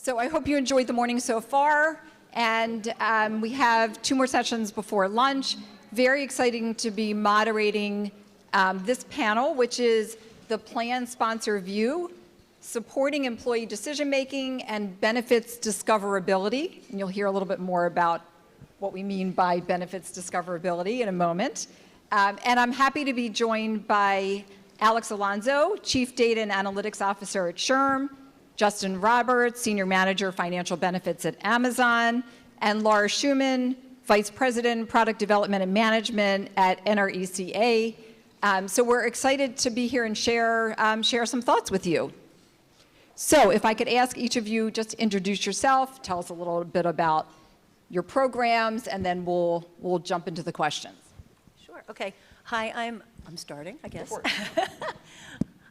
So I hope you enjoyed the morning so far, and we have 2 more sessions before lunch. Very exciting to be moderating this panel, which is the Plan Sponsor View, Supporting Employee Decision-Making and Benefits Discoverability. And you'll hear a little bit more about what we mean by benefits discoverability in a moment. And I'm happy to be joined by Alex Alonso, Chief Data and Analytics Officer at SHRM, Justin Roberts, Senior Manager, Financial Benefits at Amazon, and Laura Schumann, Vice President, Product Development and Management at NRECA. So we're excited to be here and share some thoughts with you. So if I could ask each of you just to introduce yourself, tell us a little bit about your programs, and then we'll jump into the questions. Sure, okay. Hi, I'm starting, I guess.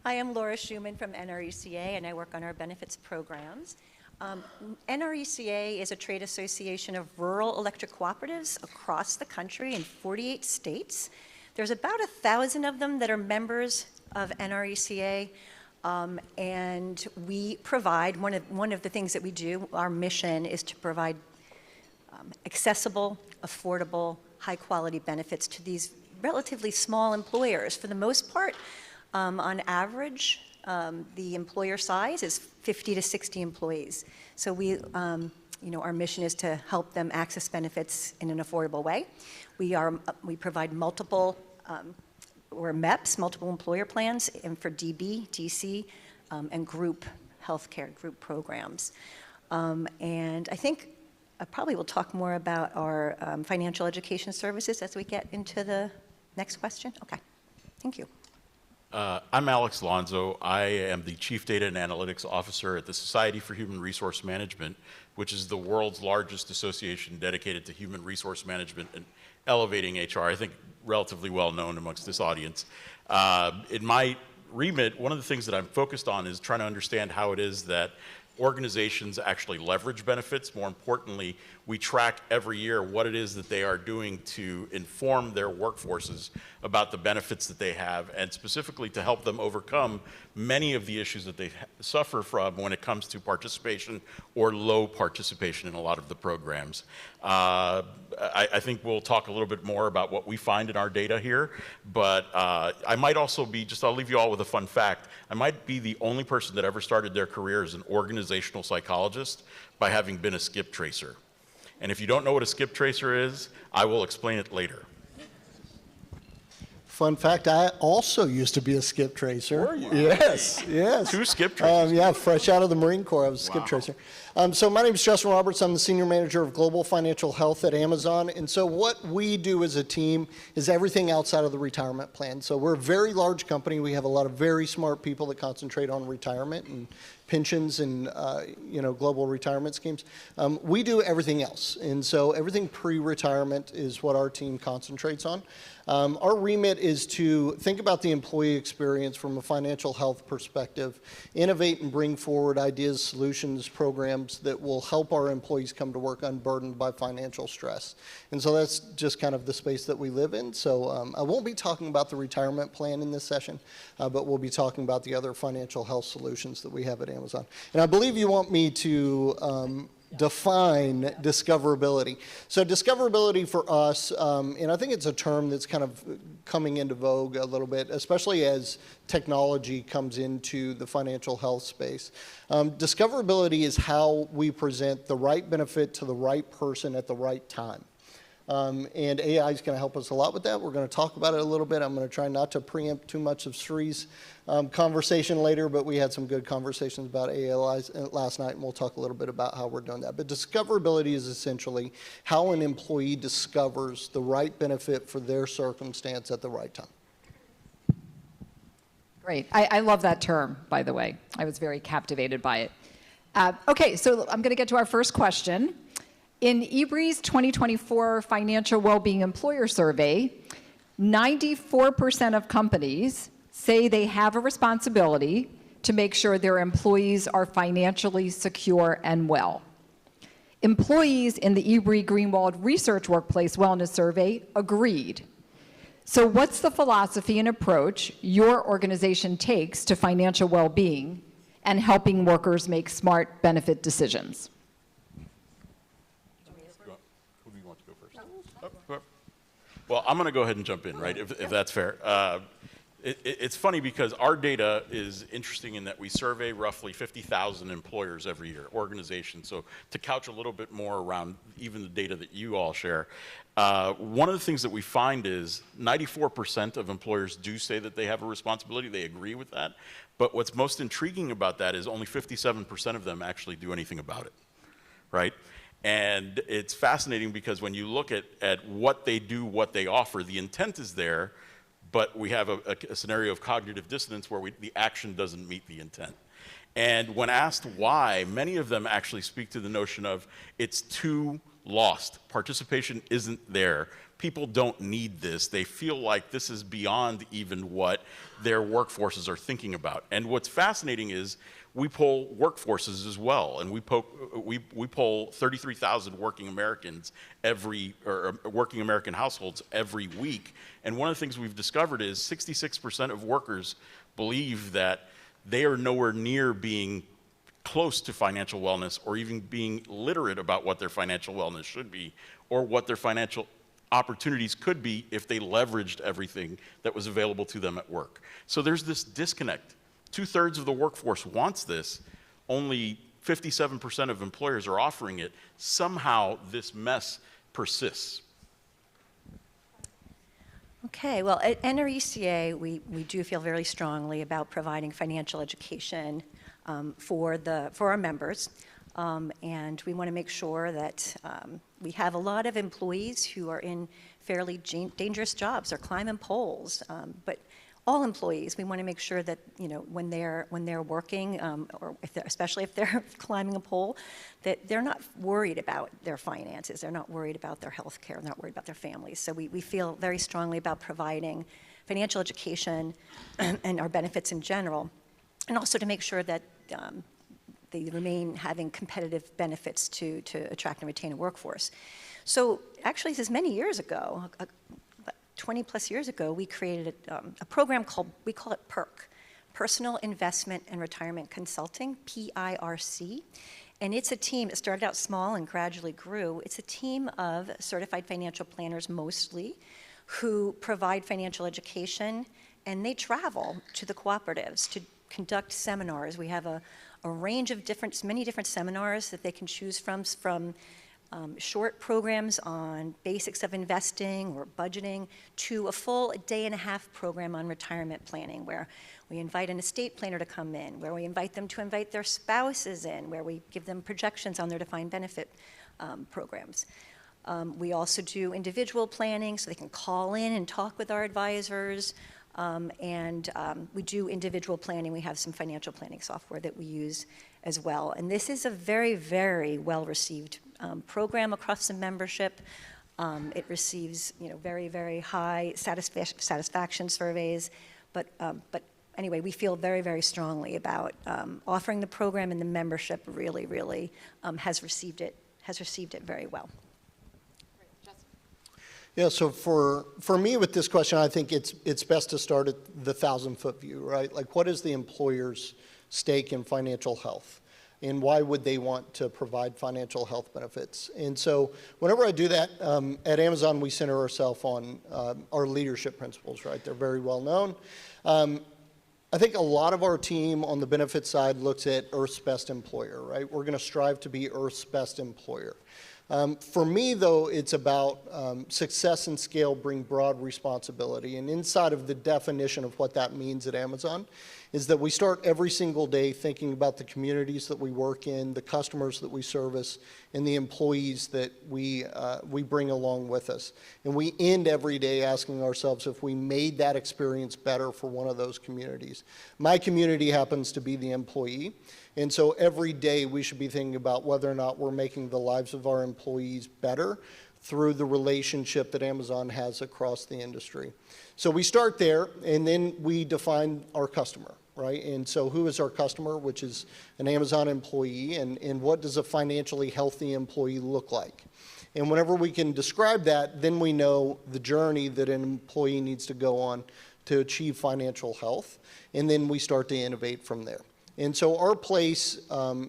I am Laura Schumann from NRECA, and I work on our benefits programs. NRECA is a trade association of rural electric cooperatives across the country in 48 states. There's about 1,000 of them that are members of NRECA, and we provide, one of the things that we do, our mission is to provide accessible, affordable, high-quality benefits to these relatively small employers. For the most part, on average, the employer size is 50 to 60 employees. So we, our mission is to help them access benefits in an affordable way. We provide multiple, or MEPs, multiple employer plans, and for DB, DC, and group healthcare, group programs. And I think I probably will talk more about our financial education services as we get into the next question. Okay, thank you. I'm Alex Alonso. I am the Chief Data and Analytics Officer at the Society for Human Resource Management, which is the world's largest association dedicated to human resource management and elevating HR. I think relatively well known amongst this audience. In my remit, one of the things that I'm focused on is trying to understand how it is that organizations actually leverage benefits. More importantly, we track every year what it is that they are doing to inform their workforces about the benefits that they have, and specifically to help them overcome many of the issues that they suffer from when it comes to participation or low participation in a lot of the programs. I think we'll talk a little bit more about what we find in our data here, but I might also be, I'll leave you all with a fun fact, I might be the only person that ever started their career as an organizational psychologist by having been a skip tracer. And if you don't know what a skip tracer is, I will explain it later. Fun fact, I also used to be a skip tracer. Were you? Yes, yes. 2 skip tracers. Yeah, fresh out of the Marine Corps, I was a skip tracer. So my name is Justin Roberts. I'm the Senior Manager of Global Financial Health at Amazon. And so what we do as a team is everything outside of the retirement plan. So we're a very large company. We have a lot of very smart people that concentrate on retirement and pensions and global retirement schemes. We do everything else. And so everything pre-retirement is what our team concentrates on. Our remit is to think about the employee experience from a financial health perspective, innovate and bring forward ideas, solutions, programs that will help our employees come to work unburdened by financial stress. And so that's just kind of the space that we live in. So I won't be talking about the retirement plan in this session, but we'll be talking about the other financial health solutions that we have at Amazon. And I believe you want me to define discoverability. So discoverability for us, and I think it's a term that's kind of coming into vogue a little bit, especially as technology comes into the financial health space. Discoverability is how we present the right benefit to the right person at the right time. And AI is going to help us a lot with that. We're going to talk about it a little bit. I'm going to try not to preempt too much of Sri's conversation later, but we had some good conversations about AI last night, and we'll talk a little bit about how we're doing that. But discoverability is essentially how an employee discovers the right benefit for their circumstance at the right time. Great. I love that term, by the way. I was very captivated by it. Okay, so I'm going to get to our first question. In EBRI's 2024 Financial Wellbeing Employer Survey, 94% of companies say they have a responsibility to make sure their employees are financially secure and well. Employees in the EBRI Greenwald Research Workplace Wellness Survey agreed. So what's the philosophy and approach your organization takes to financial well-being, and helping workers make smart benefit decisions. Who do you want to go first? Well, I'm going to go ahead and jump in, right, if that's fair. It's funny because our data is interesting in that we survey roughly 50,000 employers every year, organizations. So to couch a little bit more around even the data that you all share, one of the things that we find is 94% of employers do say that they have a responsibility. They agree with that. But what's most intriguing about that is only 57% of them actually do anything about it, right? And it's fascinating because when you look at what they do, what they offer, the intent is there, but we have a scenario of cognitive dissonance where the action doesn't meet the intent. And when asked why, many of them actually speak to the notion of it's too lost. Participation isn't there. People don't need this. They feel like this is beyond even what their workforces are thinking about. And what's fascinating is we poll workforces as well, and we poll 33,000 working Americans working American households every week. And one of the things we've discovered is 66% of workers believe that they are nowhere near being close to financial wellness or even being literate about what their financial wellness should be or what their financial opportunities could be if they leveraged everything that was available to them at work. So there's this disconnect. 2/3 of the workforce wants this. Only 57% of employers are offering it. Somehow this mess persists. Okay, well, at NRECA, we do feel very strongly about providing financial education for our members. And we want to make sure that we have a lot of employees who are in fairly dangerous jobs or climbing poles, but all employees, we want to make sure that, you know, when they're working, or especially if they're climbing a pole, that they're not worried about their finances, they're not worried about their health care, they're not worried about their families. So we feel very strongly about providing financial education and our benefits in general, and also to make sure that they remain having competitive benefits to attract and retain a workforce. So actually, this is many years ago, 20 plus years ago, we created a program called, we call it PIRC, Personal Investment and Retirement Consulting, PIRC. And it's a team, it started out small and gradually grew. It's a team of certified financial planners mostly who provide financial education, and they travel to the cooperatives to conduct seminars. We have a range of many different seminars that they can choose from short programs on basics of investing or budgeting to a full day-and-a-half program on retirement planning, where we invite an estate planner to come in, where we invite them to invite their spouses in, where we give them projections on their defined benefit programs. We also do individual planning, so they can call in and talk with our advisors. We do individual planning. We have some financial planning software that we use as well. And this is a very, very well-received program across the membership. It receives, you know, very, very high satisfaction surveys. But anyway, we feel very, very strongly about offering the program, and the membership really, really has received it very well. Yeah, so for me with this question, I think it's best to start at the 1,000-foot view, right? Like, what is the employer's stake in financial health? And why would they want to provide financial health benefits? And so whenever I do that, at Amazon, we center ourselves on our leadership principles, right? They're very well known. I think a lot of our team on the benefit side looks at Earth's best employer, right? We're going to strive to be Earth's best employer. For me, though, it's about success and scale bring broad responsibility. And inside of the definition of what that means at Amazon is that we start every single day thinking about the communities that we work in, the customers that we service, and the employees that we bring along with us. And we end every day asking ourselves if we made that experience better for one of those communities. My community happens to be the employee. And so every day we should be thinking about whether or not we're making the lives of our employees better through the relationship that Amazon has across the industry. So we start there, and then we define our customer, right? And so who is our customer, which is an Amazon employee, and what does a financially healthy employee look like? And whenever we can describe that, then we know the journey that an employee needs to go on to achieve financial health, and then we start to innovate from there. And so our place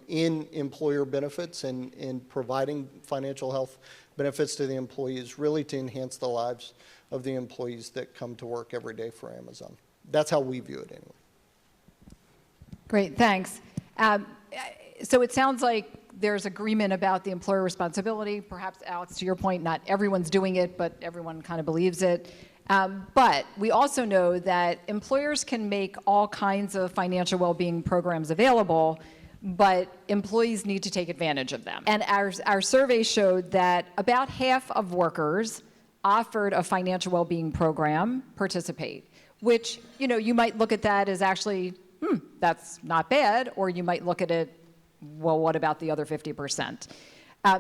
in employer benefits and in providing financial health benefits to the employee is really to enhance the lives of the employees that come to work every day for Amazon. That's how we view it anyway. Great, thanks. So it sounds like there's agreement about the employer responsibility. Perhaps, Alex, to your point, not everyone's doing it, but everyone kind of believes it. But we also know that employers can make all kinds of financial well-being programs available, but employees need to take advantage of them. And our survey showed that about half of workers offered a financial well-being program participate, which, you know, you might look at that as actually, that's not bad, or you might look at it, well, what about the other 50%?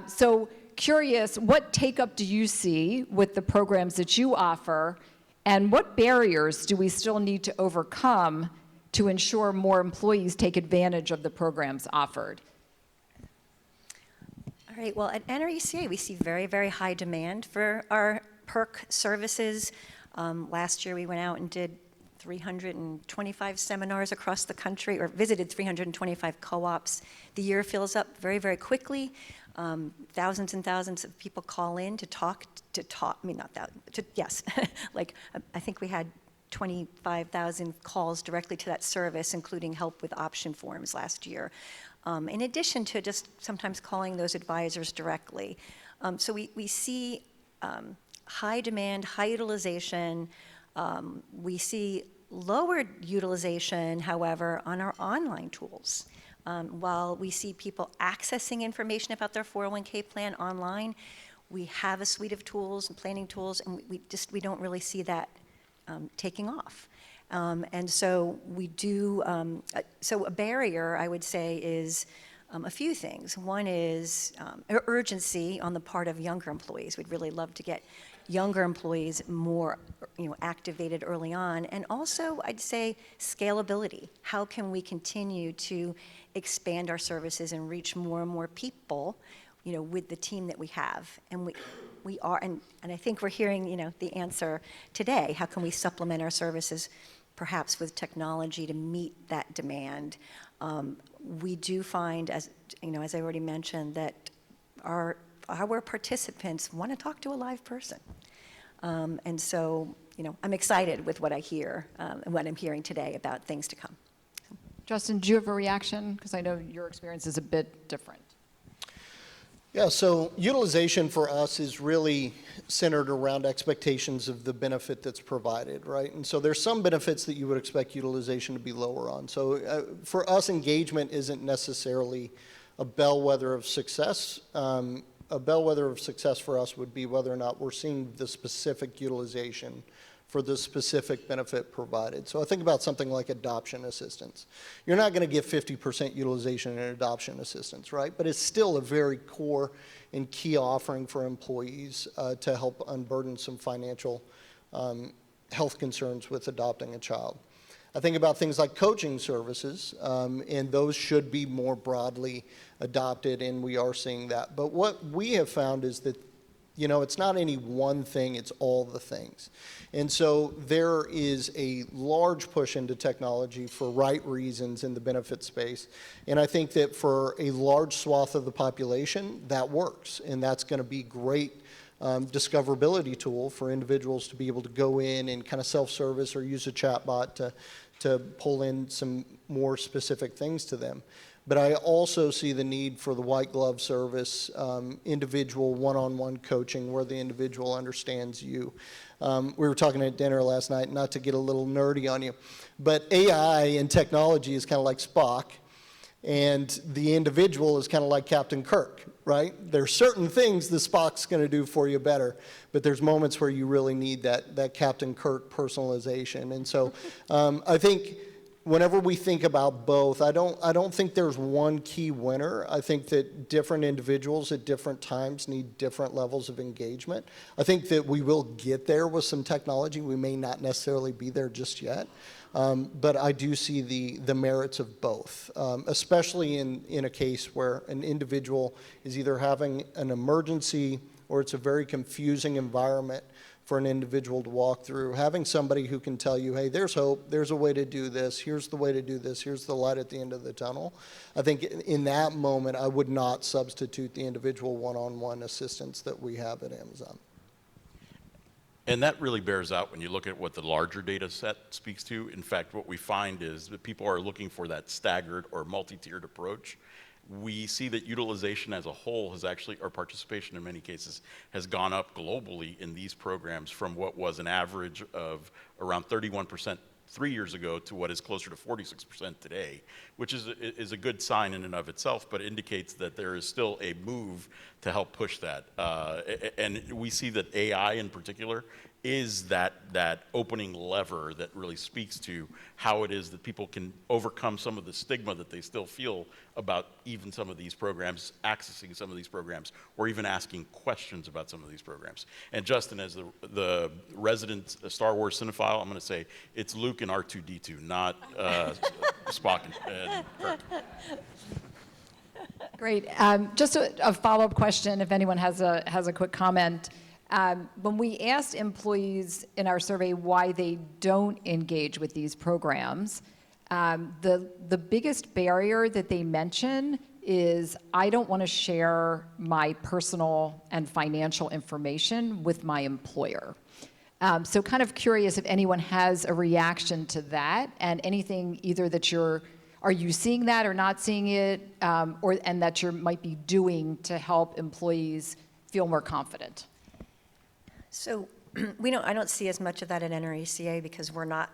So curious, what take-up do you see with the programs that you offer, and what barriers do we still need to overcome to ensure more employees take advantage of the programs offered? All right, well, at NRECA, we see very, very high demand for our perk services. Last year, we went out and did 325 seminars across the country, or visited 325 co-ops. The year fills up very, very quickly. Thousands and thousands of people call in to talk, I mean, not that, yes. Like, I think we had 25,000 calls directly to that service, including help with option forms last year, in addition to just sometimes calling those advisors directly. So we see high demand, high utilization. We see lower utilization, however, on our online tools. While we see people accessing information about their 401k plan online, we have a suite of tools and planning tools, and we don't really see that taking off. And so we do, so a barrier, I would say, is a few things. One is urgency on the part of younger employees. We'd really love to get younger employees more, activated early on. And also, I'd say scalability. How can we continue to expand our services and reach more and more people, with the team that we have? And we are, and I think we're hearing, the answer today. How can we supplement our services, perhaps with technology, to meet that demand? We do find, as I already mentioned, that our participants want to talk to a live person. And so, I'm excited with what I hear and what I'm hearing today about things to come. Justin, do you have a reaction? Because I know your experience is a bit different. Yeah, so utilization for us is really centered around expectations of the benefit that's provided, right? And so there's some benefits that you would expect utilization to be lower on. So for us, engagement isn't necessarily a bellwether of success. A bellwether of success for us would be whether or not we're seeing the specific utilization for the specific benefit provided. So I think about something like adoption assistance. You're not going to get 50% utilization in adoption assistance, right? But it's still a very core and key offering for employees to help unburden some financial health concerns with adopting a child. I think about things like coaching services, and those should be more broadly adopted, and we are seeing that. But what we have found is that, it's not any one thing, it's all the things. And so there is a large push into technology for right reasons in the benefit space. And I think that for a large swath of the population, that works. And that's going to be great discoverability tool for individuals to be able to go in and kind of self-service or use a chatbot to pull in some more specific things to them. But I also see the need for the white glove service, individual one-on-one coaching where the individual understands you. We were talking at dinner last night, not to get a little nerdy on you, but AI and technology is kind of like Spock, and the individual is kind of like Captain Kirk, right? There's certain things the Spock's going to do for you better, but there's moments where you really need that Captain Kirk personalization. And so I think whenever we think about both, I don't think there's one key winner. I think that different individuals at different times need different levels of engagement. I think that we will get there with some technology. We may not necessarily be there just yet. But I do see the merits of both, especially in a case where an individual is either having an emergency or it's a very confusing environment for an individual to walk through. Having somebody who can tell you, hey, there's hope, there's a way to do this, here's the way to do this, here's the light at the end of the tunnel. I think in that moment, I would not substitute the individual one-on-one assistance that we have at Amazon. And that really bears out when you look at what the larger data set speaks to. In fact, what we find is that people are looking for that staggered or multi-tiered approach. We see that utilization as a whole has actually, or participation in many cases, has gone up globally in these programs from what was an average of around 31% 3 years ago to what is closer to 46% today, which is a good sign in and of itself, but indicates that there is still a move to help push that. And we see that AI in particular is that opening lever that really speaks to how it is that people can overcome some of the stigma that they still feel about even some of these programs, accessing some of these programs, or even asking questions about some of these programs. And Justin, as the resident Star Wars cinephile, I'm going to say it's Luke and R2-D2, not Spock and Kirk. Great. Just a follow-up question, if anyone has a quick comment. When we asked employees in our survey why they don't engage with these programs, the biggest barrier that they mention is, I don't want to share my personal and financial information with my employer. So kind of curious if anyone has a reaction to that, and anything either that are you seeing that or not seeing it, and that you might be doing to help employees feel more confident? So I don't see as much of that at NRECA because we're not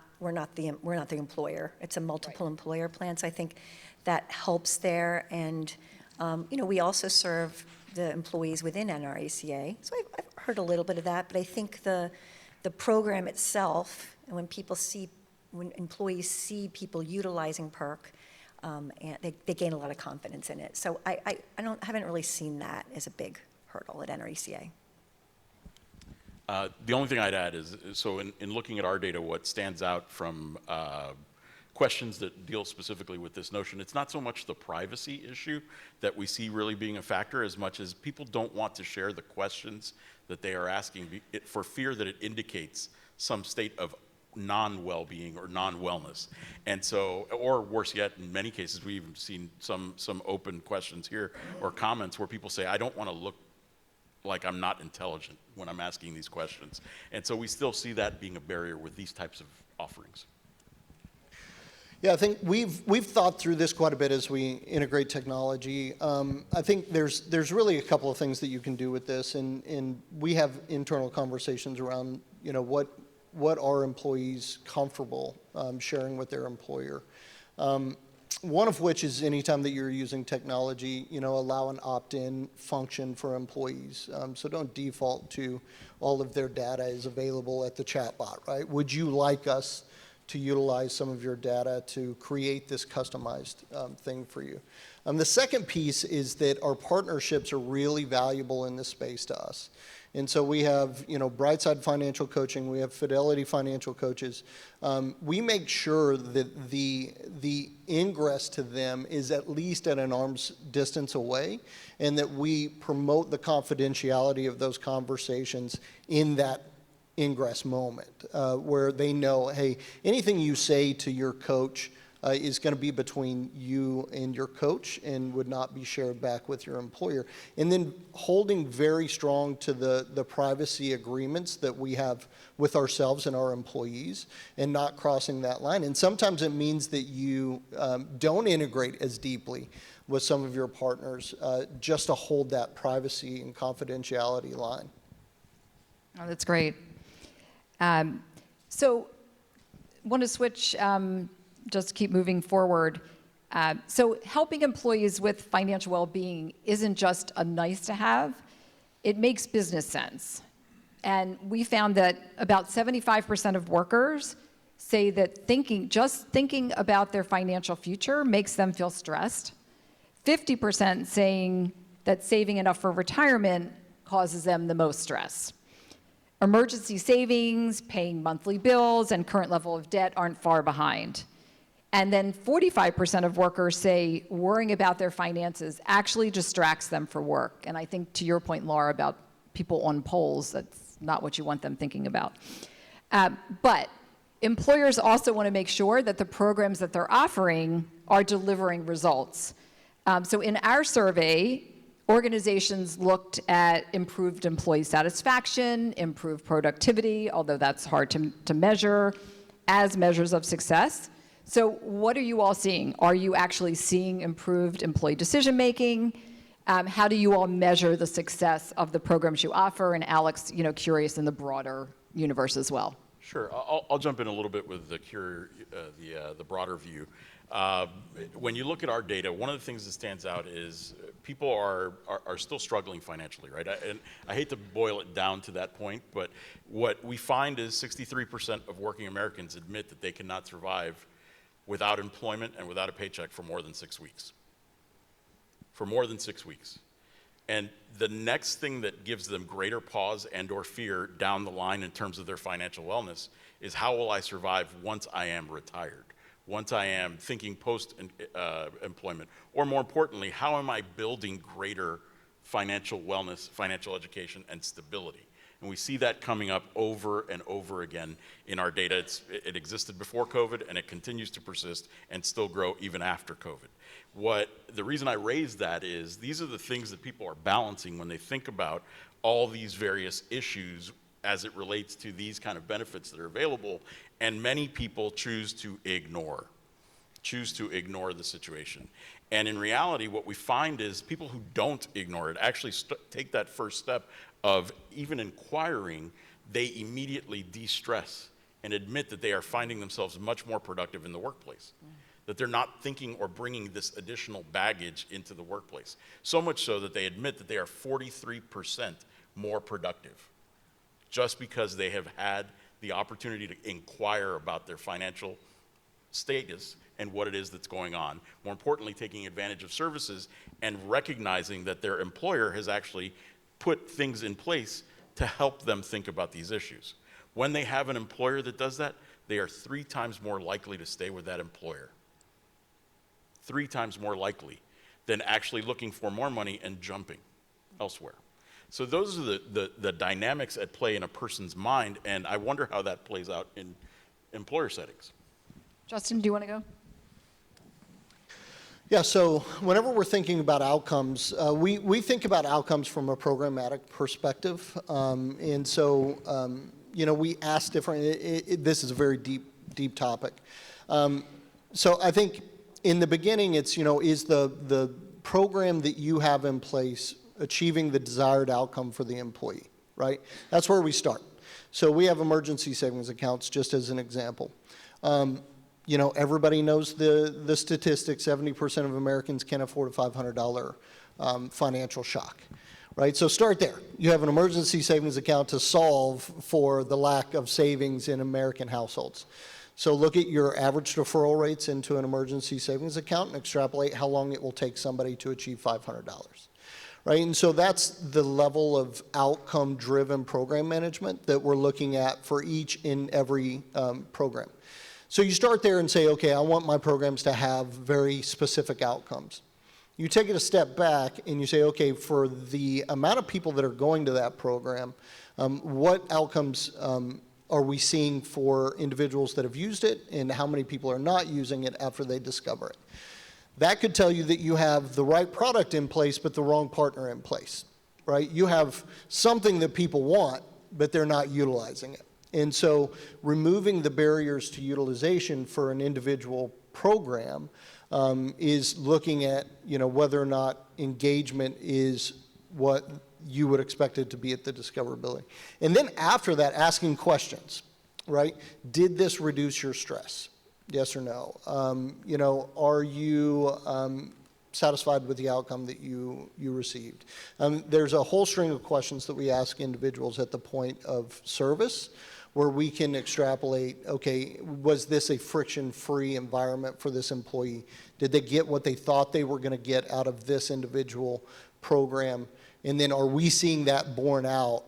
the employer. It's a multiple employer plan, so I think that helps there. And we also serve the employees within NRECA, so I've heard a little bit of that. But I think the program itself, and when employees see people utilizing PERC, and they gain a lot of confidence in it. So I haven't really seen that as a big hurdle at NRECA. The only thing I'd add is, so in looking at our data, what stands out from questions that deal specifically with this notion, it's not so much the privacy issue that we see really being a factor as much as people don't want to share the questions that they are asking for fear that it indicates some state of non-well-being or non-wellness. And so, or worse yet, in many cases, we've even seen some open questions here or comments where people say, I don't want to look like I'm not intelligent when I'm asking these questions. And so we still see that being a barrier with these types of offerings. Yeah, I think we've thought through this quite a bit as we integrate technology. I think there's really a couple of things that you can do with this, and we have internal conversations around, what are employees comfortable sharing with their employer. One of which is anytime that you're using technology, allow an opt-in function for employees. So don't default to all of their data is available at the chatbot, right? Would you like us to utilize some of your data to create this customized thing for you? The second piece is that our partnerships are really valuable in this space to us. And so we have, Brightside Financial Coaching, we have Fidelity Financial Coaches. We make sure that the ingress to them is at least at an arm's distance away, and that we promote the confidentiality of those conversations in that ingress moment, where they know, hey, anything you say to your coach is going to be between you and your coach and would not be shared back with your employer. And then holding very strong to the privacy agreements that we have with ourselves and our employees, and not crossing that line. And sometimes it means that you don't integrate as deeply with some of your partners, just to hold that privacy and confidentiality line. Oh, that's great. So want to switch, just keep moving forward. So helping employees with financial well-being isn't just a nice to have, it makes business sense. And we found that about 75% of workers say that just thinking about their financial future makes them feel stressed. 50% saying that saving enough for retirement causes them the most stress. Emergency savings, paying monthly bills, and current level of debt aren't far behind. And then 45% of workers say worrying about their finances actually distracts them from work. And I think to your point, Laura, about people on polls, not what you want them thinking about. But employers also want to make sure that the programs that they're offering are delivering results. So in our survey, organizations looked at improved employee satisfaction, improved productivity, although that's hard to measure, as measures of success. So what are you all seeing? Are you actually seeing improved employee decision-making? How do you all measure the success of the programs you offer? And Alex, curious in the broader universe as well. Sure, I'll jump in a little bit with the broader view. When you look at our data, one of the things that stands out is people are still struggling financially, right? And I hate to boil it down to that point, but what we find is 63% of working Americans admit that they cannot survive without employment and without a paycheck for more than 6 weeks. For more than 6 weeks. And the next thing that gives them greater pause and or fear down the line in terms of their financial wellness is, how will I survive once I am retired? Once I am thinking post-employment? Or more importantly, how am I building greater financial wellness, financial education, and stability? And we see that coming up over and over again in our data. It existed before COVID, and it continues to persist and still grow even after COVID. The reason I raise that is, these are the things that people are balancing when they think about all these various issues as it relates to these kind of benefits that are available, and many people choose to ignore the situation. And in reality, what we find is people who don't ignore it actually take that first step of even inquiring. They immediately de-stress and admit that they are finding themselves much more productive in the workplace. That they're not thinking or bringing this additional baggage into the workplace. So much so that they admit that they are 43% more productive, just because they have had the opportunity to inquire about their financial status and what it is that's going on. More importantly, taking advantage of services and recognizing that their employer has actually put things in place to help them think about these issues. When they have an employer that does that, they are 3 times more likely to stay with that employer. 3 times more likely than actually looking for more money and jumping elsewhere. So those are the dynamics at play in a person's mind, and I wonder how that plays out in employer settings. Justin, do you want to go? Yeah, so whenever we're thinking about outcomes, we think about outcomes from a programmatic perspective. And so, we ask different, this is a very deep topic. So I think in the beginning, it's, is the program that you have in place achieving the desired outcome for the employee, right? That's where we start. So we have emergency savings accounts, just as an example. Everybody knows the statistics. 70% of Americans can't afford a $500 financial shock, right? So start there. You have an emergency savings account to solve for the lack of savings in American households. So look at your average deferral rates into an emergency savings account and extrapolate how long it will take somebody to achieve $500, right? And so that's the level of outcome-driven program management that we're looking at for each and every program. So you start there and say, okay, I want my programs to have very specific outcomes. You take it a step back and you say, okay, for the amount of people that are going to that program, what outcomes are we seeing for individuals that have used it, and how many people are not using it after they discover it? That could tell you that you have the right product in place, but the wrong partner in place, right? You have something that people want, but they're not utilizing it. And so removing the barriers to utilization for an individual program is looking at, whether or not engagement is what you would expect it to be at the discoverability. And then after that, asking questions, right? Did this reduce your stress? Yes or no? Are you satisfied with the outcome that you received? There's a whole string of questions that we ask individuals at the point of service, where we can extrapolate, okay, was this a friction-free environment for this employee? Did they get what they thought they were going to get out of this individual program? And then are we seeing that borne out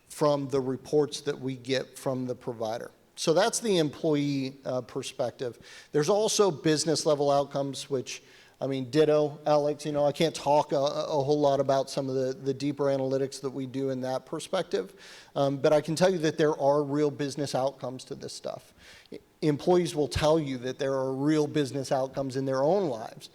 from the reports that we get from the provider? So that's the employee perspective. There's also business level outcomes, which I mean, ditto, Alex, I can't talk a whole lot about some of the deeper analytics that we do in that perspective, but I can tell you that there are real business outcomes to this stuff. Employees will tell you that there are real business outcomes in their own lives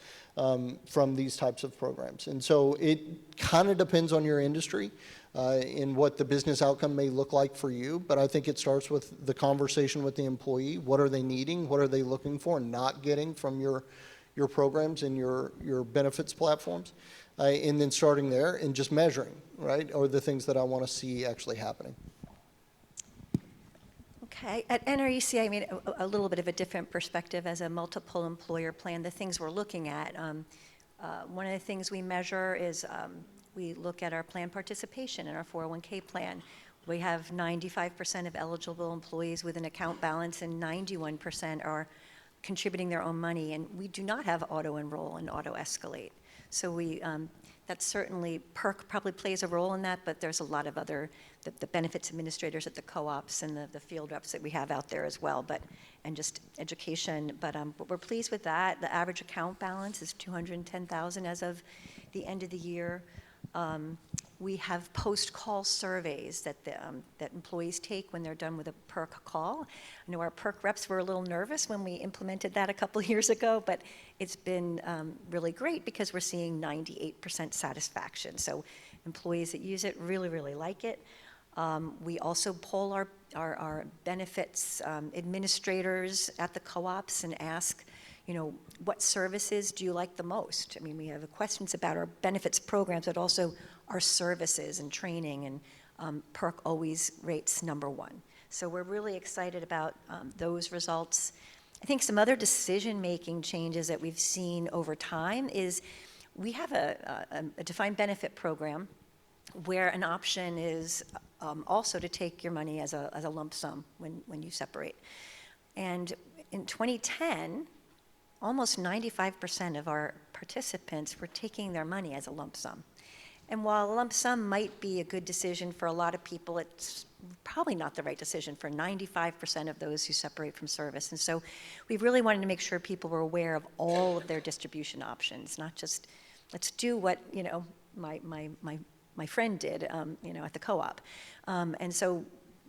from these types of programs. And so it kind of depends on your industry in what the business outcome may look like for you, but I think it starts with the conversation with the employee. What are they needing? What are they looking for and not getting from your programs and your benefits platforms? And then starting there and just measuring, right, are the things that I want to see actually happening. Okay, at NRECA, I mean, a little bit of a different perspective as a multiple employer plan, the things we're looking at. One of the things we measure is we look at our plan participation in our 401k plan. We have 95% of eligible employees with an account balance and 91% are contributing their own money, and we do not have auto enroll and auto escalate. So that certainly PERC probably plays a role in that, but there's a lot of other, the benefits administrators at the co-ops and the field reps that we have out there as well, and just education. But we're pleased with that. The average account balance is $210,000 as of the end of the year. We have post-call surveys that employees take when they're done with a PERC call. I know our PERC reps were a little nervous when we implemented that a couple of years ago, but it's been really great because we're seeing 98% satisfaction. So employees that use it really, really like it. We also poll our benefits administrators at the co-ops and ask, what services do you like the most? I mean, we have questions about our benefits programs, but also our services and training, and PERC always rates #1. So we're really excited about those results. I think some other decision-making changes that we've seen over time is we have a defined benefit program where an option is also to take your money as a lump sum when you separate. And in 2010, almost 95% of our participants were taking their money as a lump sum. And while a lump sum might be a good decision for a lot of people, it's probably not the right decision for 95% of those who separate from service. And so we really wanted to make sure people were aware of all of their distribution options, not just let's do what my friend did at the co-op. And so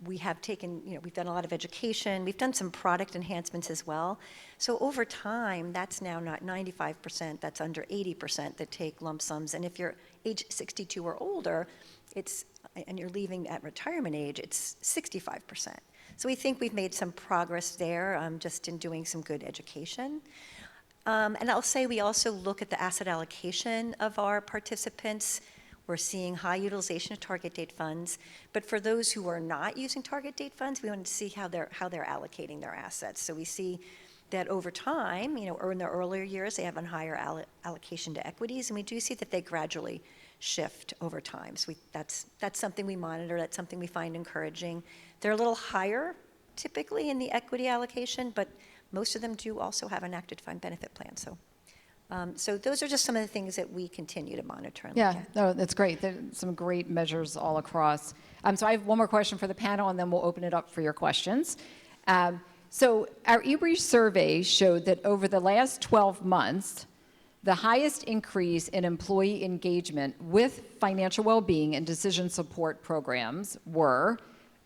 we have taken, we've done a lot of education. We've done some product enhancements as well. So over time, that's now not 95%, that's under 80% that take lump sums. And if you're age 62 or older, and you're leaving at retirement age, it's 65%. So we think we've made some progress there just in doing some good education. And I'll say we also look at the asset allocation of our participants. We're seeing high utilization of target date funds, but for those who are not using target date funds, we want to see how they're allocating their assets. So we see that over time, or in the earlier years, they have a higher allocation to equities, and we do see that they gradually shift over time. So that's something we monitor. That's something we find encouraging. They're a little higher typically in the equity allocation, but most of them do also have an active defined benefit plan. So those are just some of the things that we continue to monitor and look at. No, that's great. There's some great measures all across. So I have one more question for the panel, and then we'll open it up for your questions. So our eBreach survey showed that over the last 12 months, the highest increase in employee engagement with financial well-being and decision support programs were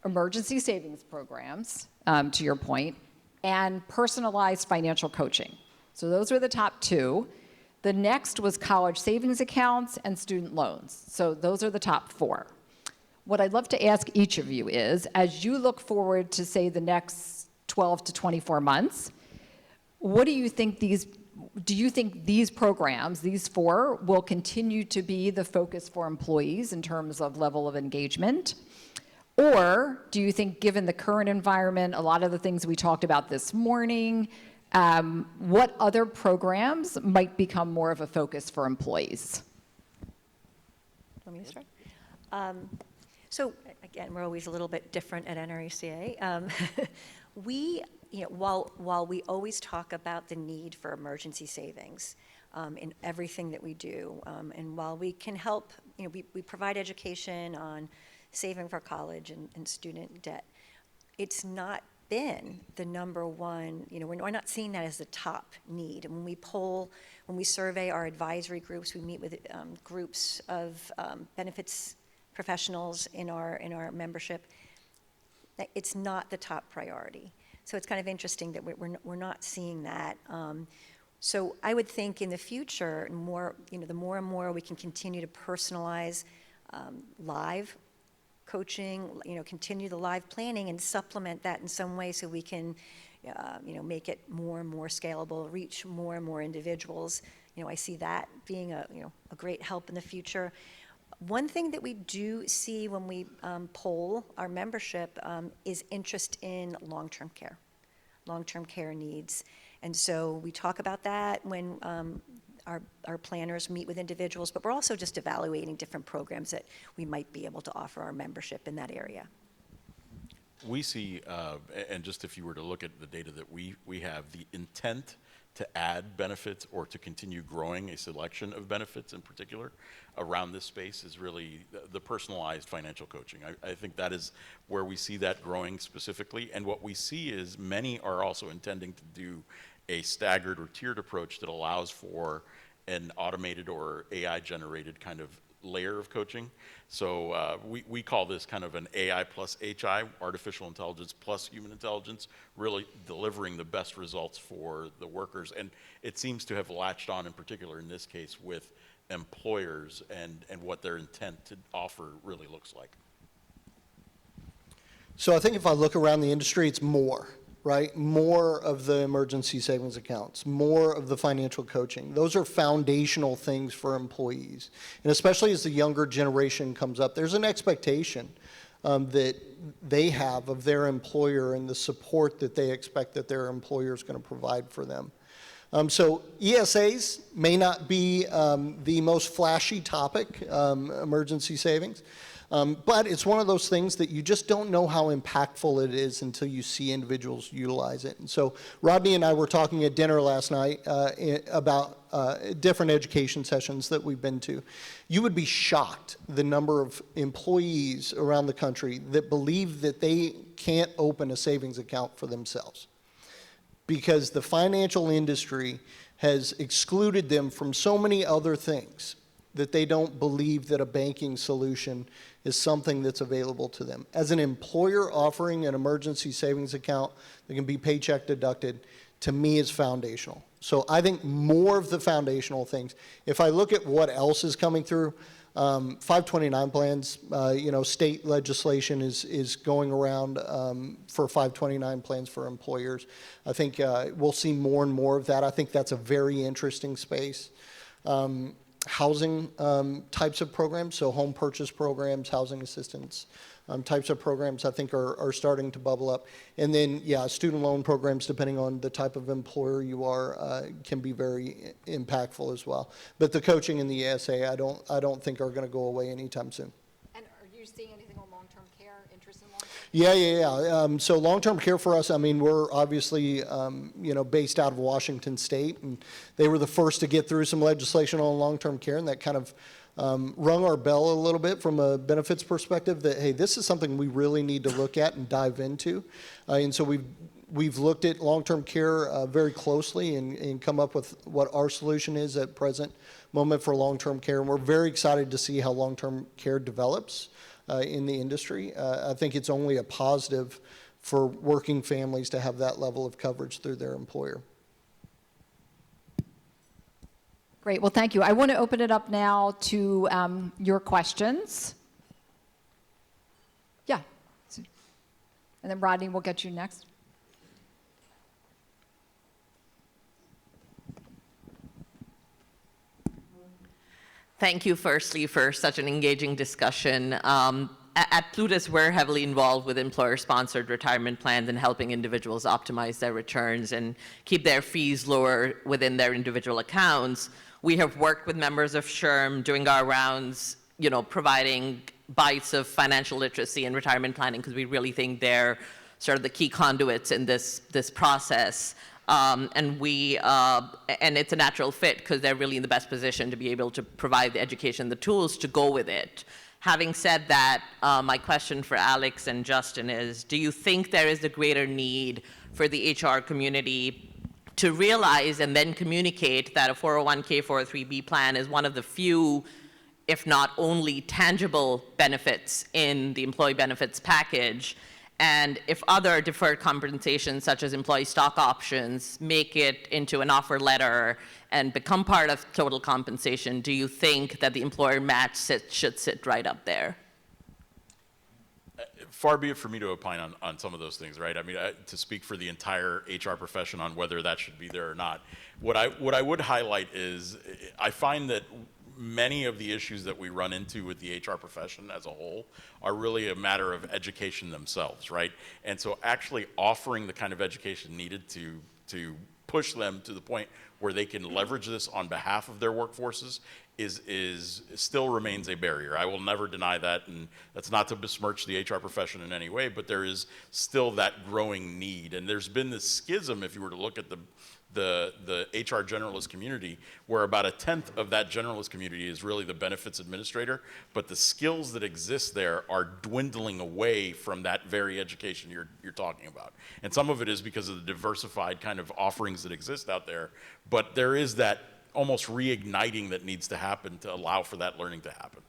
emergency savings programs, to your point, and personalized financial coaching. So those were the top two. The next was college savings accounts and student loans. So those are the top 4. What I'd love to ask each of you is, as you look forward to, say, the next 12 to 24 months, what do you think these programs, these 4, will continue to be the focus for employees in terms of level of engagement? Or do you think, given the current environment, a lot of the things we talked about this morning, what other programs might become more of a focus for employees? Want me to start? So again, we're always a little bit different at NRECA. While we always talk about the need for emergency savings in everything that we do, and while we can help, we provide education on saving for college and student debt, it's not been the number one, we're not seeing that as the top need. And when we survey our advisory groups, we meet with groups of benefits professionals in our membership, it's not the top priority. So it's kind of interesting that we're not seeing that. So I would think in the future, the more and more we can continue to personalize live coaching, continue the live planning and supplement that in some way so we can, make it more and more scalable, reach more and more individuals. I see that being a great help in the future. One thing that we do see when we poll our membership is interest in long-term care needs. And so we talk about that when our planners meet with individuals, but we're also just evaluating different programs that we might be able to offer our membership in that area. We see, and just if you were to look at the data that we have, the intent to add benefits or to continue growing a selection of benefits in particular around this space is really the personalized financial coaching. I think that is where we see that growing specifically. And what we see is many are also intending to do a staggered or tiered approach that allows for an automated or AI-generated kind of layer of coaching. So we call this kind of an AI plus HI, artificial intelligence plus human intelligence, really delivering the best results for the workers. And it seems to have latched on, in particular in this case, with employers and what their intent to offer really looks like. So I think if I look around the industry, it's more, right? More of the emergency savings accounts, more of the financial coaching. Those are foundational things for employees. And especially as the younger generation comes up, there's an expectation that they have of their employer and the support that they expect that their employer is going to provide for them. So ESAs may not be the most flashy topic, emergency savings. But it's one of those things that you just don't know how impactful it is until you see individuals utilize it. And so Rodney and I were talking at dinner last night about different education sessions that we've been to. You would be shocked the number of employees around the country that believe that they can't open a savings account for themselves because the financial industry has excluded them from so many other things that they don't believe that a banking solution is something that's available to them. As an employer offering an emergency savings account that can be paycheck deducted, to me is foundational. So I think more of the foundational things. If I look at what else is coming through, 529 plans, state legislation is going around for 529 plans for employers. I think we'll see more and more of that. I think that's a very interesting space. Housing types of programs, so home purchase programs, housing assistance types of programs I think are starting to bubble up. And then, student loan programs, depending on the type of employer you are, can be very impactful as well. But the coaching and the ESA, I don't think are going to go away anytime soon. And are you seeing anything on long-term care, interest in long-term care? Yeah. So long-term care for us, I mean, we're obviously, based out of Washington State, and they were the first to get through some legislation on long-term care, and that kind of rung our bell a little bit from a benefits perspective that, hey, this is something we really need to look at and dive into. And so we've looked at long-term care very closely and come up with what our solution is at present moment for long-term care, and we're very excited to see how long-term care develops in the industry. I think it's only a positive for working families to have that level of coverage through their employer. Great. Well, thank you. I want to open it up now to your questions. Yeah. And then Rodney, we'll get you next. Thank you, firstly, for such an engaging discussion. At Plutus, we're heavily involved with employer-sponsored retirement plans and helping individuals optimize their returns and keep their fees lower within their individual accounts. We have worked with members of SHRM doing our rounds, providing bites of financial literacy and retirement planning because we really think they're sort of the key conduits in this process. And it's a natural fit because they're really in the best position to be able to provide the education, the tools to go with it. Having said that, my question for Alex and Justin is, do you think there is a greater need for the HR community to realize and then communicate that a 401k, 403b plan is one of the few, if not only, tangible benefits in the employee benefits package? And if other deferred compensation, such as employee stock options, make it into an offer letter and become part of total compensation, do you think that the employer match should sit right up there? Far be it for me to opine on some of those things, right? I mean, to speak for the entire HR profession on whether that should be there or not. What I would highlight is I find that many of the issues that we run into with the HR profession as a whole are really a matter of education themselves, right? And so actually offering the kind of education needed to push them to the point where they can leverage this on behalf of their workforces is still remains a barrier. I will never deny that, and that's not to besmirch the HR profession in any way, but there is still that growing need. And there's been this schism, if you were to look at the HR generalist community, where about 1/10 of that generalist community is really the benefits administrator, but the skills that exist there are dwindling away from that very education you're talking about. And some of it is because of the diversified kind of offerings that exist out there, but there is that almost reigniting that needs to happen to allow for that learning to happen.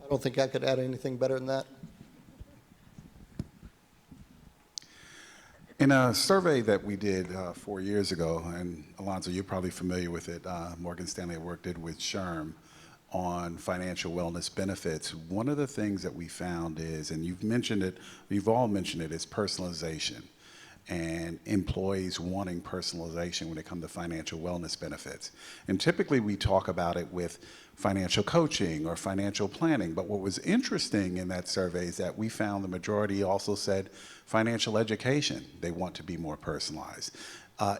I don't think I could add anything better than that. In a survey that we did 4 years ago, and Alonzo, you're probably familiar with it, Morgan Stanley worked it with SHRM on financial wellness benefits. One of the things that we found is, and you've mentioned it, you've all mentioned it, is personalization and employees wanting personalization when it comes to financial wellness benefits. And typically we talk about it with financial coaching or financial planning, but what was interesting in that survey is that we found the majority also said financial education, they want to be more personalized.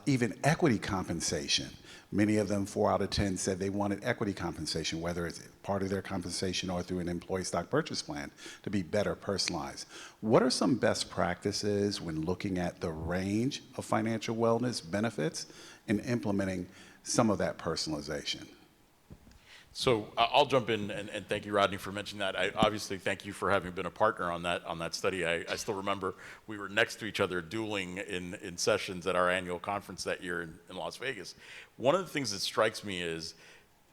Even equity compensation, many of them, 4 out of 10, said they wanted equity compensation, whether it's part of their compensation or through an employee stock purchase plan, to be better personalized. What are some best practices when looking at the range of financial wellness benefits and implementing some of that personalization? So I'll jump in, and thank you, Rodney, for mentioning that. I obviously thank you for having been a partner on that study. I still remember we were next to each other dueling in sessions at our annual conference that year in Las Vegas. One of the things that strikes me is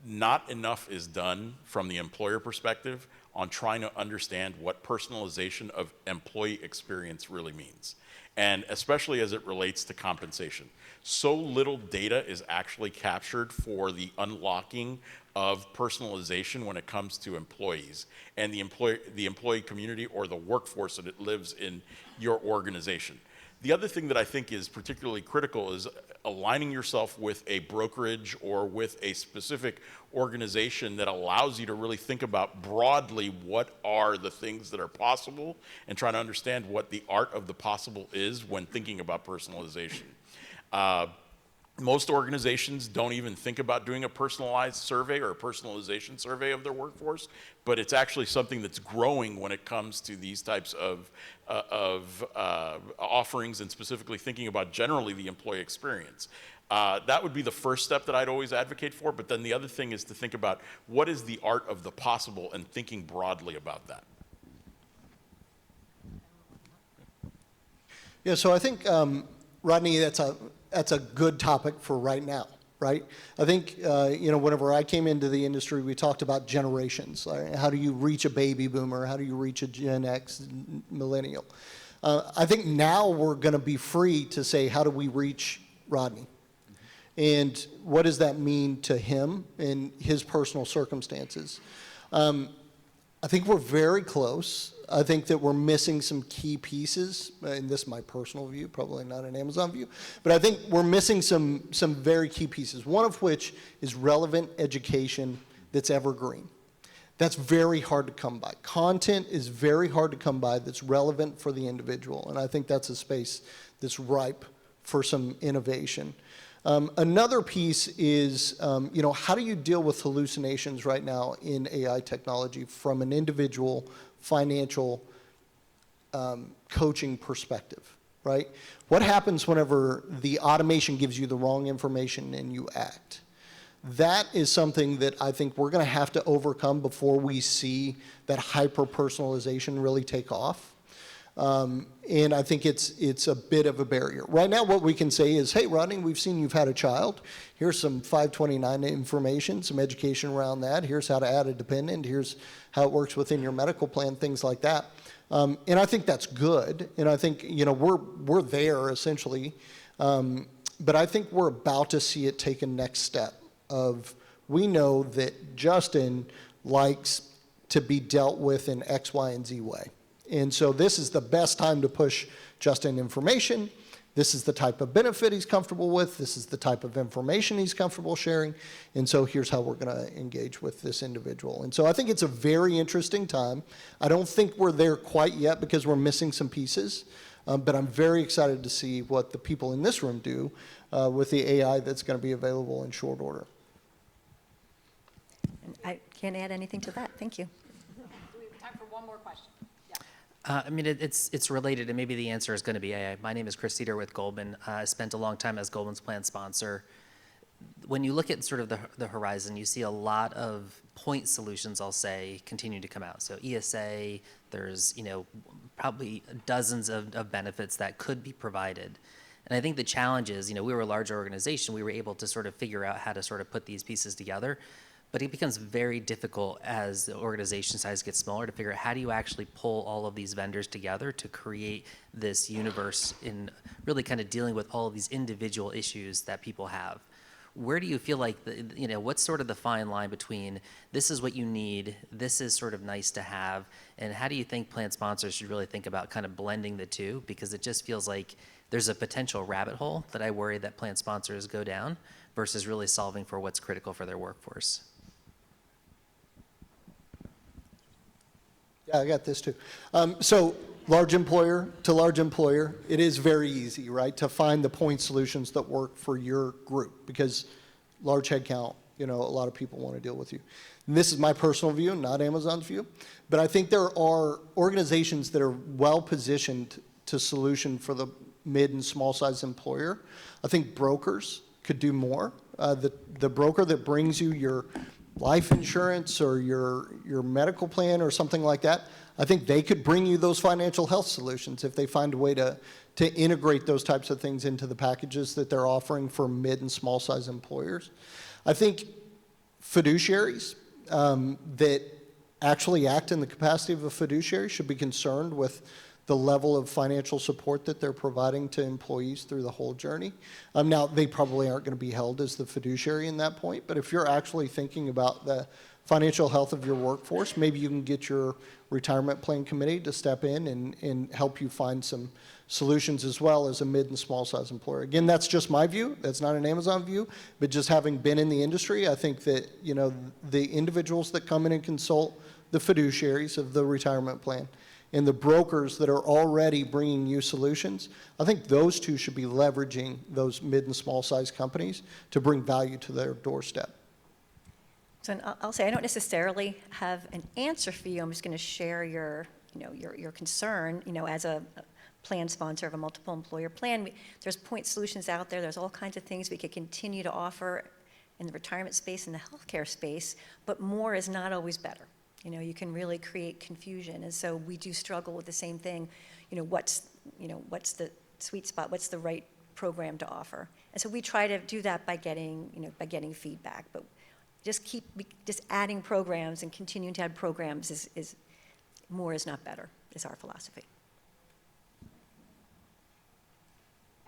not enough is done from the employer perspective on trying to understand what personalization of employee experience really means, and especially as it relates to compensation. So little data is actually captured for the unlocking of personalization when it comes to employees and the employee community or the workforce that it lives in your organization. The other thing that I think is particularly critical is aligning yourself with a brokerage or with a specific organization that allows you to really think about broadly what are the things that are possible and trying to understand what the art of the possible is when thinking about personalization. Most organizations don't even think about doing a personalized survey or a personalization survey of their workforce, but it's actually something that's growing when it comes to these types of offerings, and specifically thinking about generally the employee experience. That would be the first step that I'd always advocate for, but then the other thing is to think about what is the art of the possible and thinking broadly about that. Yeah, so I think, Rodney, that's a good topic for right now, right? I think, whenever I came into the industry, we talked about generations. How do you reach a baby boomer? How do you reach a Gen X millennial? I think now we're going to be free to say, how do we reach Rodney? And what does that mean to him and his personal circumstances? I think we're very close. I think that we're missing some key pieces, and this is my personal view, probably not an Amazon view, but I think we're missing some very key pieces, one of which is relevant education that's evergreen. That's very hard to come by. Content is very hard to come by that's relevant for the individual, and I think that's a space that's ripe for some innovation. Another piece is, how do you deal with hallucinations right now in AI technology from an individual financial coaching perspective, right? What happens whenever the automation gives you the wrong information and you act? that is something that I think we're going to have to overcome before we see that hyper-personalization really take off. And I think it's a bit of a barrier. Right now, what we can say is, hey, Rodney, we've seen you've had a child. Here's some 529 information, some education around that. Here's how to add a dependent. Here's how it works within your medical plan, things like that. And I think that's good. And I think, we're there essentially. But I think we're about to see it take a next step of, we know that Justin likes to be dealt with in X, Y, and Z way. And so this is the best time to push Justin information. This is the type of benefit he's comfortable with. This is the type of information he's comfortable sharing. And so here's how we're going to engage with this individual. And so I think it's a very interesting time. I don't think we're there quite yet because we're missing some pieces. But I'm very excited to see what the people in this room do with the AI that's going to be available in short order. And I can't add anything to that. Thank you. We have time for one more question. I mean, it's related, and maybe the answer is going to be AI. My name is Chris Cedar with Goldman. I spent a long time as Goldman's plan sponsor. When you look at sort of the horizon, you see a lot of point solutions, I'll say, continue to come out. So ESA, there's, probably dozens of benefits that could be provided. And I think the challenge is, we were a larger organization. We were able to sort of figure out how to sort of put these pieces together. But it becomes very difficult as the organization size gets smaller to figure out how do you actually pull all of these vendors together to create this universe in really kind of dealing with all of these individual issues that people have. Where do you feel like, what's sort of the fine line between this is what you need, this is sort of nice to have, and how do you think plan sponsors should really think about kind of blending the two? Because it just feels like there's a potential rabbit hole that I worry that plan sponsors go down versus really solving for what's critical for their workforce. Yeah, I got this too. So large employer to large employer, it is very easy, right, to find the point solutions that work for your group because large headcount, a lot of people want to deal with you. And this is my personal view, not Amazon's view. But I think there are organizations that are well positioned to solution for the mid and small size employer. I think brokers could do more. The broker that brings you your life insurance or your medical plan or something like that, I think they could bring you those financial health solutions if they find a way to integrate those types of things into the packages that they're offering for mid and small size employers. I think fiduciaries that actually act in the capacity of a fiduciary should be concerned with the level of financial support that they're providing to employees through the whole journey. Now, they probably aren't going to be held as the fiduciary in that point, but if you're actually thinking about the financial health of your workforce, maybe you can get your retirement plan committee to step in and help you find some solutions as well as a mid and small size employer. Again, that's just my view. That's not an Amazon view, but just having been in the industry, I think that, the individuals that come in and consult the fiduciaries of the retirement plan and the brokers that are already bringing you solutions, I think those two should be leveraging those mid and small size companies to bring value to their doorstep. So I'll say I don't necessarily have an answer for you. I'm just going to share your concern, as a plan sponsor of a multiple employer plan. There's point solutions out there. There's all kinds of things we could continue to offer in the retirement space and the healthcare space, but more is not always better. You can really create confusion, and so we do struggle with the same thing. What's the sweet spot? What's the right program to offer? And so we try to do that by getting feedback. But just adding programs and continuing to add programs is more is not better, is our philosophy.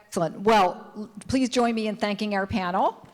Excellent. Well, please join me in thanking our panel.